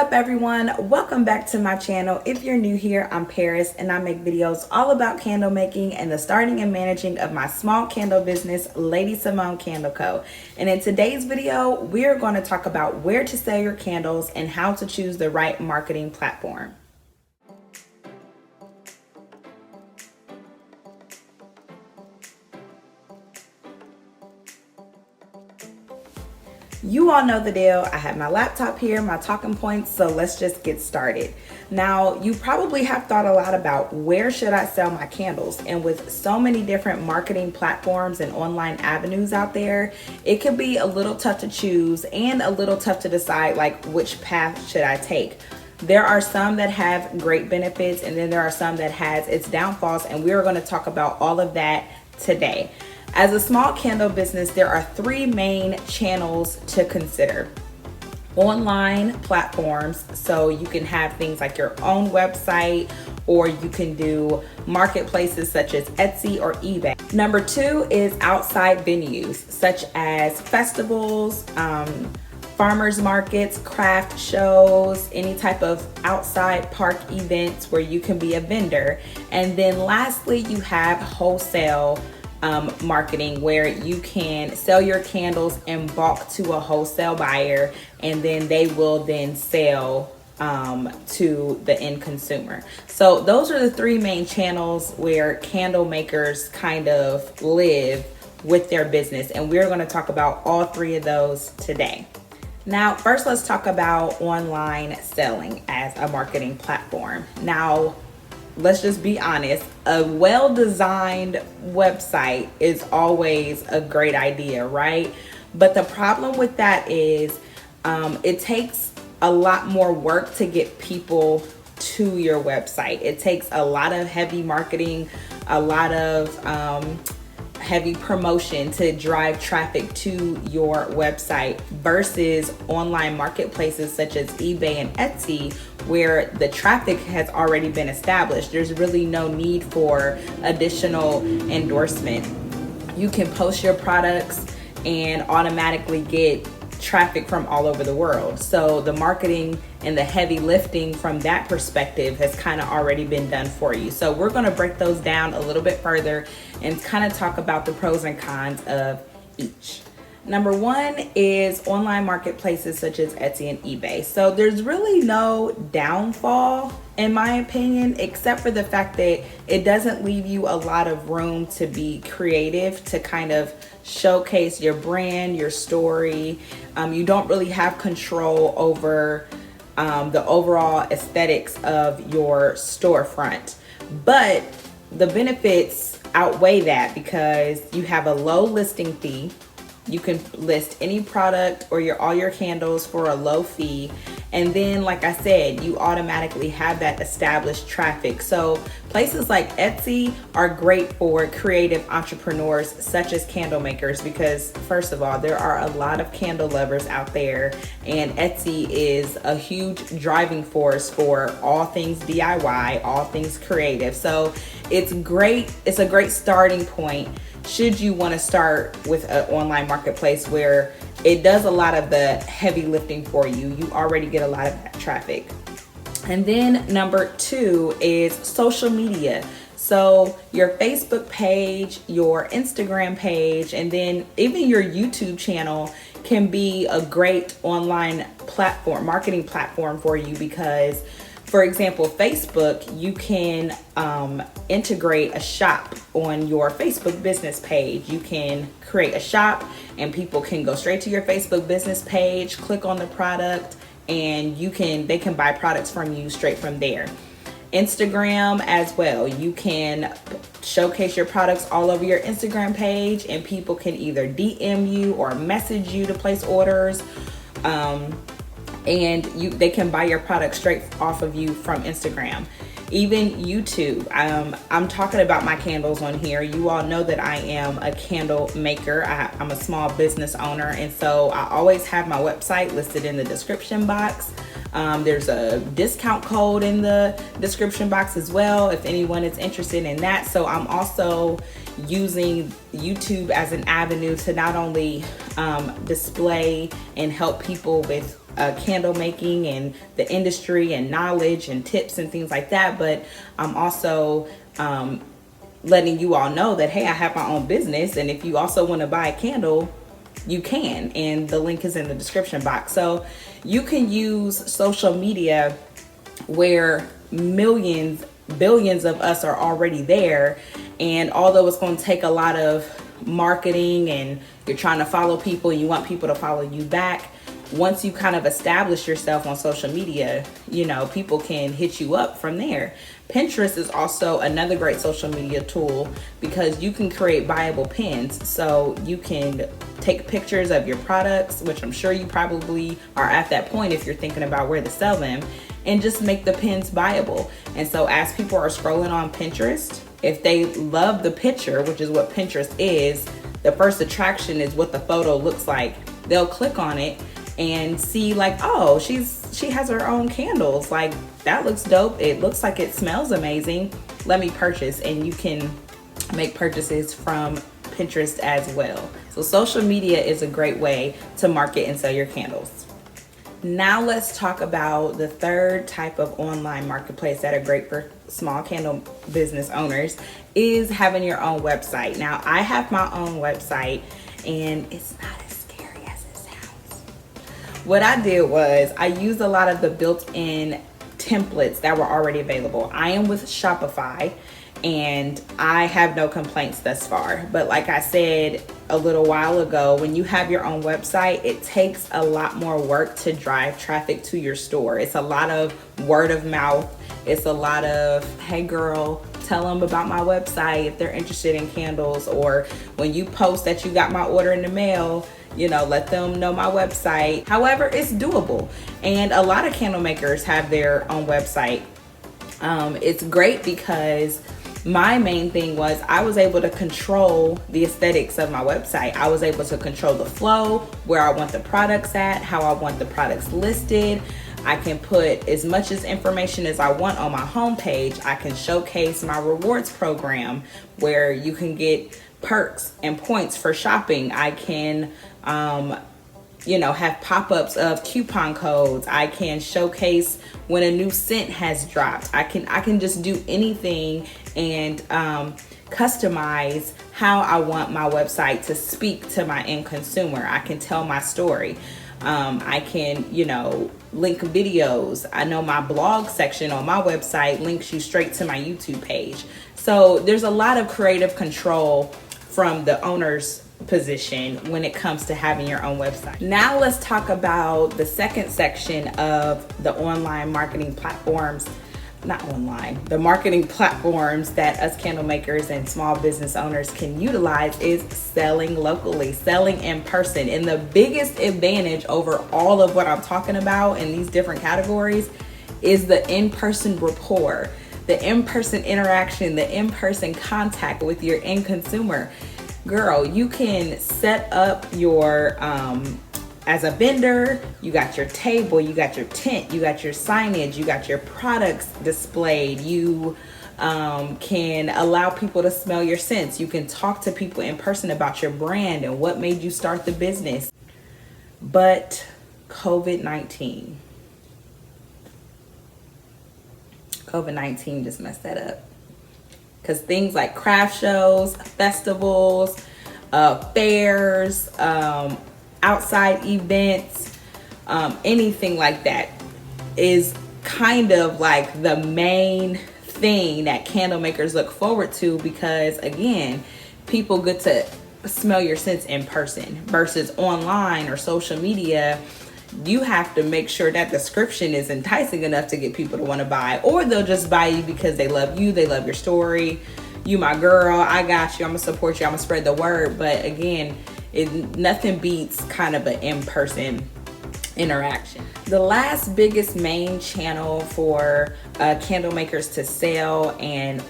up everyone? Welcome back to my channel. If you're new here, I'm Paris and I make videos all about candle making and the starting and managing of my small candle business, LadyCIMONNE Candle Co. And in today's video, we're going to talk about where to sell your candles and how to choose the right marketing platform. You all know the deal. I have my laptop here, my talking points, so let's just get started. Now, you probably have thought a lot about where should I sell my candles, and with so many different marketing platforms and online avenues out there, it can be a little tough to choose and a little tough to decide like which path should I take. There are some that have great benefits and then there are some that has its downfalls, and we're going to talk about all of that today. As a small candle business, there are three main channels to consider. Online platforms, so you can have things like your own website, or you can do marketplaces such as Etsy or eBay. Number two is outside venues, such as festivals, farmers markets, craft shows, any type of outside park events where you can be a vendor. And then lastly, you have wholesale marketing, where you can sell your candles in bulk to a wholesale buyer, and then they will then sell to the end consumer. So those are the three main channels where candle makers kind of live with their business, and we're going to talk about all three of those today. Now, first, let's talk about online selling as a marketing platform. Now, let's just be honest, a well-designed website is always a great idea, right? But the problem with that is it takes a lot more work to get people to your website. It takes a lot of heavy marketing, a lot of heavy promotion to drive traffic to your website versus online marketplaces such as eBay and Etsy, where the traffic has already been established. There's really no need for additional endorsement. You can post your products and automatically get traffic from all over the world. So the marketing and the heavy lifting from that perspective has kind of already been done for you. So we're going to break those down a little bit further and kind of talk about the pros and cons of each. Number one is online marketplaces such as Etsy and eBay. So there's really no downfall, in my opinion, except for the fact that it doesn't leave you a lot of room to be creative, to kind of showcase your brand, your story. You don't really have control over the overall aesthetics of your storefront. But the benefits outweigh that because you have a low listing fee. You can list any product or all your candles for a low fee. And then, like I said, you automatically have that established traffic. So places like Etsy are great for creative entrepreneurs such as candle makers because, first of all, there are a lot of candle lovers out there, and Etsy is a huge driving force for all things DIY, all things creative. So it's great. It's a great starting point should you want to start with an online marketplace where it does a lot of the heavy lifting for you. You already get a lot of that traffic. And then number two is social media. So your Facebook page, your Instagram page, and then even your YouTube channel can be a great online platform, marketing platform for you because, for example, Facebook, you can integrate a shop on your Facebook business page. You can create a shop and people can go straight to your Facebook business page, click on the product, and they can buy products from you straight from there. Instagram as well. You can showcase your products all over your Instagram page and people can either DM you or message you to place orders. And they can buy your product straight off of you from Instagram. Even YouTube. I'm talking about my candles on here. You all know that I am a candle maker. I'm a small business owner, and so I always have my website listed in the description box. There's a discount code in the description box as well if anyone is interested in that. So I'm also using YouTube as an avenue to not only display and help people with candle making and the industry and knowledge and tips and things like that, but I'm also letting you all know that, hey, I have my own business, and if you also want to buy a candle, you can, and the link is in the description box. So you can use social media where millions, billions of us are already there, and although it's going to take a lot of marketing and you're trying to follow people, you want people to follow you back, once you kind of establish yourself on social media, you know, people can hit you up from there. Pinterest is also another great social media tool because you can create buyable pins. So you can take pictures of your products, which I'm sure you probably are at that point if you're thinking about where to sell them, and just make the pins buyable. And so as people are scrolling on Pinterest, if they love the picture, which is what Pinterest is, the first attraction is what the photo looks like. They'll click on it and see like, oh, she has her own candles. Like, that looks dope. It looks like it smells amazing. Let me purchase. And you can make purchases from Pinterest as well. So social media is a great way to market and sell your candles. Now let's talk about the third type of online marketplace that are great for small candle business owners, is having your own website. Now I have my own website, and it's not as scary as it sounds. What I did was I used a lot of the built-in templates that were already available. I am with Shopify, and I have no complaints thus far. But like I said a little while ago, when you have your own website, it takes a lot more work to drive traffic to your store. It's a lot of word of mouth. It's a lot of, hey girl, tell them about my website if they're interested in candles. Or when you post that you got my order in the mail, you know, let them know my website. However, it's doable. And a lot of candle makers have their own website. It's great because my main thing was I was able to control the aesthetics of my website. I was able to control the flow, where I want the products at, how I want the products listed. I can put as much as information as I want on my homepage. I can showcase my rewards program where you can get perks and points for shopping. I can have pop-ups of coupon codes. I can showcase when a new scent has dropped. I can just do anything and customize how I want my website to speak to my end consumer. I can tell my story. I can, link videos. I know my blog section on my website links you straight to my YouTube page. So there's a lot of creative control from the owner's position when it comes to having your own website. Now let's talk about the second section of the online marketing platforms. The marketing platforms that us candle makers and small business owners can utilize is selling locally, selling in person. And the biggest advantage over all of what I'm talking about in these different categories is the in-person rapport, the in-person interaction, the in-person contact with your end consumer. Girl, you can set up your as a vendor, you got your table, you got your tent, you got your signage, you got your products displayed. You can allow people to smell your scents. You can talk to people in person about your brand and what made you start the business. But COVID-19 just messed that up. Because things like craft shows, festivals, fairs, outside events, anything like that is kind of like the main thing that candle makers look forward to, because again, people get to smell your scents in person versus online or social media. You have to make sure that description is enticing enough to get people to want to buy, or they'll just buy you because they love you, they love your story. You my girl, I got you, I'm gonna support you, I'm gonna spread the word. But again, nothing beats kind of an in-person interaction. The last biggest main channel for candle makers to sell and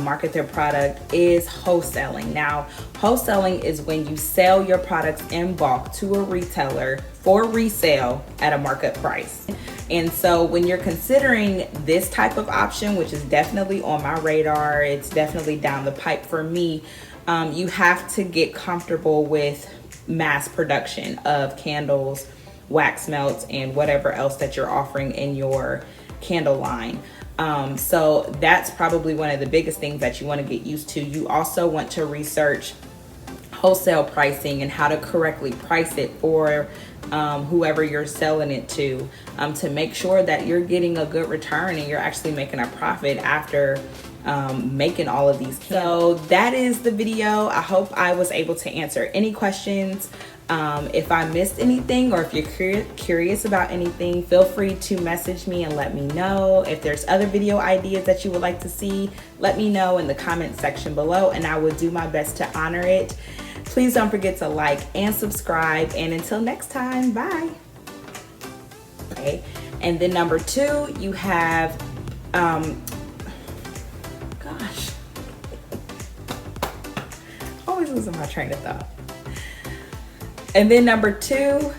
market their product is wholesaling. Now, wholesaling is when you sell your products in bulk to a retailer for resale at a market price. And so when you're considering this type of option, which is definitely on my radar, it's definitely down the pipe for me, you have to get comfortable with mass production of candles, wax melts, and whatever else that you're offering in your candle line. So that's probably one of the biggest things that you want to get used to. You also want to research wholesale pricing and how to correctly price it for whoever you're selling it to make sure that you're getting a good return and you're actually making a profit after making all of these candles. So that is the video. I hope I was able to answer any questions. If I missed anything, or if you're curious about anything, feel free to message me and let me know. If there's other video ideas that you would like to see, let me know in the comment section below, and I will do my best to honor it. Please don't forget to like and subscribe, and until next time, bye. Okay, and then number 2, you have, gosh, always losing my train of thought. And then number 2,